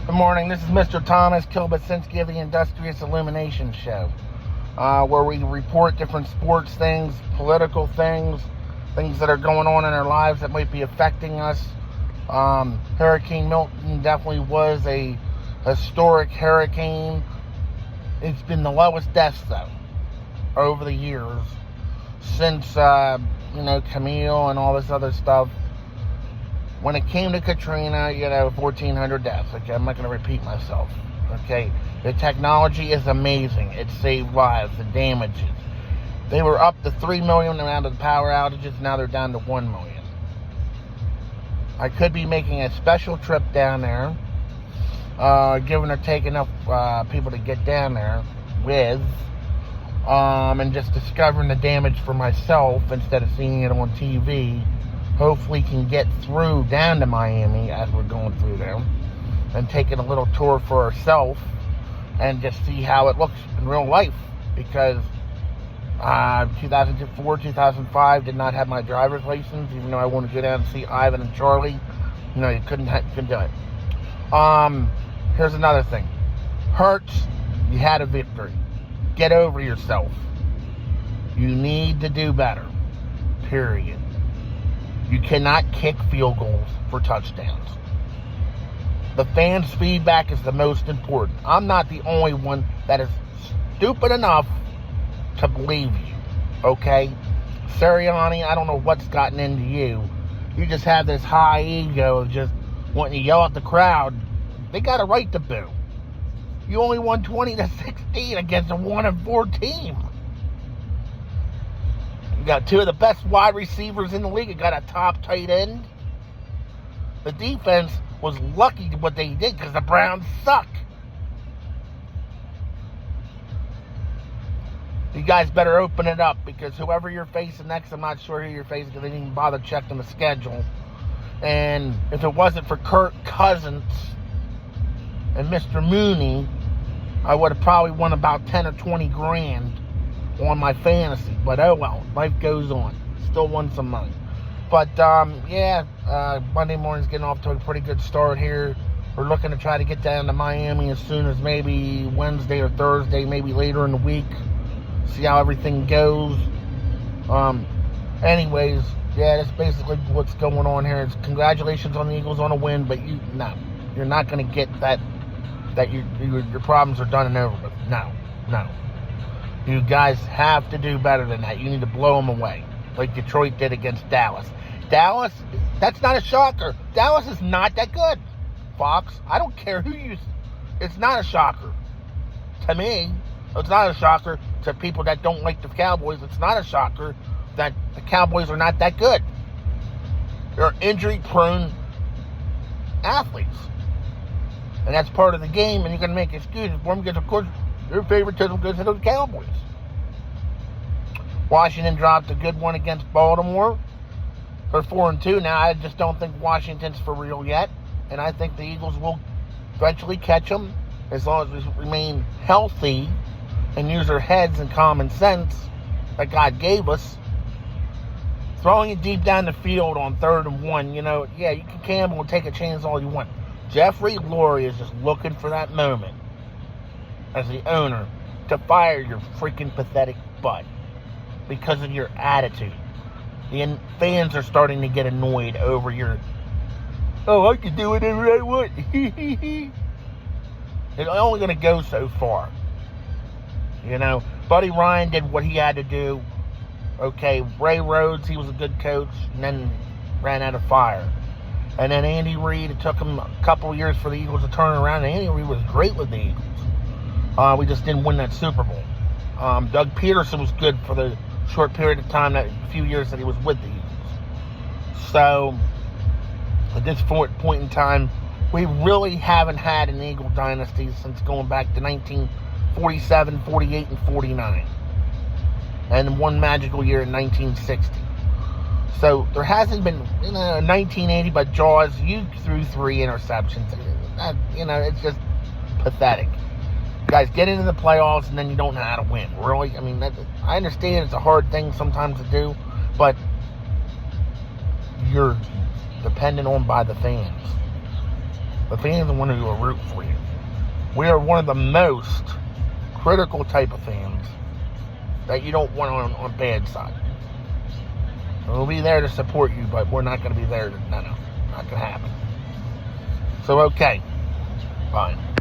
Good morning. This is Mr. Thomas Kilbasinski of the Industrious Illumination Show, where we report different sports things, political things, things that are going on in our lives that might be affecting us. Hurricane Milton definitely was a historic hurricane. It's been the lowest deaths, though, over the years since, Camille and all this other stuff. When it came to Katrina, 1,400 deaths. Okay, I'm not going to repeat myself. Okay, the technology is amazing. It saved lives. The damages. They were up to 3 million around the power outages. Now they're down to 1 million. I could be making a special trip down there, giving or taking up people to get down there with, and just discovering the damage for myself instead of seeing it on TV. Hopefully can get through down to Miami as we're going through there and taking a little tour for ourselves and just see how it looks in real life, because 2004, 2005 did not have my driver's license, even though I wanted to go down and see Ivan and Charlie. You couldn't do it. Here's another thing. Hurts, you had a victory. Get over yourself. You need to do better. Period. You cannot kick field goals for touchdowns. The fans' feedback is the most important. I'm not the only one that is stupid enough to believe you, okay? Sirianni, I don't know what's gotten into you. You just have this high ego of just wanting to yell at the crowd. They got a right to boo. You only won 20-16 against a 1-4 team. You got two of the best wide receivers in the league. You got a top tight end. The defense was lucky to what they did because the Browns suck. You guys better open it up, because whoever you're facing next, I'm not sure who you're facing because they didn't even bother checking the schedule. And if it wasn't for Kirk Cousins and Mr. Mooney, I would have probably won about 10 or 20 grand on my fantasy. But oh well, life goes on. Still won some money. But Monday morning's getting off to a pretty good start here. We're looking to try to get down to Miami as soon as maybe Wednesday or Thursday, maybe later in the week. See how everything goes. Anyways, that's basically what's going on here. It's congratulations on the Eagles on a win, but you're not going to get that your problems are done and over with. No. You guys have to do better than that. You need to blow them away, like Detroit did against Dallas. Dallas, that's not a shocker. Dallas is not that good. Fox, I don't care who you... It's not a shocker. To me, it's not a shocker. To people that don't like the Cowboys, it's not a shocker that the Cowboys are not that good. They're injury-prone athletes. And that's part of the game, and you're going to make excuses for them because, of course, their favoritism goes to the Cowboys. Washington dropped a good one against Baltimore. They're 4-2 now. I just don't think Washington's for real yet. And I think the Eagles will eventually catch them as long as we remain healthy and use our heads and common sense that God gave us. Throwing it deep down the field on 3rd and 1, you can gamble and take a chance all you want. Jeffrey Lurie is just looking for that moment as the owner to fire your freaking pathetic butt because of your attitude. The fans are starting to get annoyed over your, I can do whatever I want. It's only going to go so far. Buddy Ryan did what he had to do. Okay, Ray Rhodes, he was a good coach, and then ran out of fire. And then Andy Reid, it took him a couple of years for the Eagles to turn around, and Andy Reid was great with the Eagles. We just didn't win that Super Bowl. Doug Peterson was good for the short period of time, that few years that he was with the Eagles. So, at this point in time, we really haven't had an Eagle dynasty since going back to 1947, 48, and 49. And one magical year in 1960. So there hasn't been, 1980, but Jaws, you threw 3 interceptions. It's just pathetic. Guys, get into the playoffs and then you don't know how to win. Really? I understand it's a hard thing sometimes to do, but you're dependent on by the fans. The fans are the one who will root for you. We are one of the most critical type of fans that you don't want on bad side. We'll be there to support you, but we're not going to be there to, no, not going to happen. So, okay. Fine.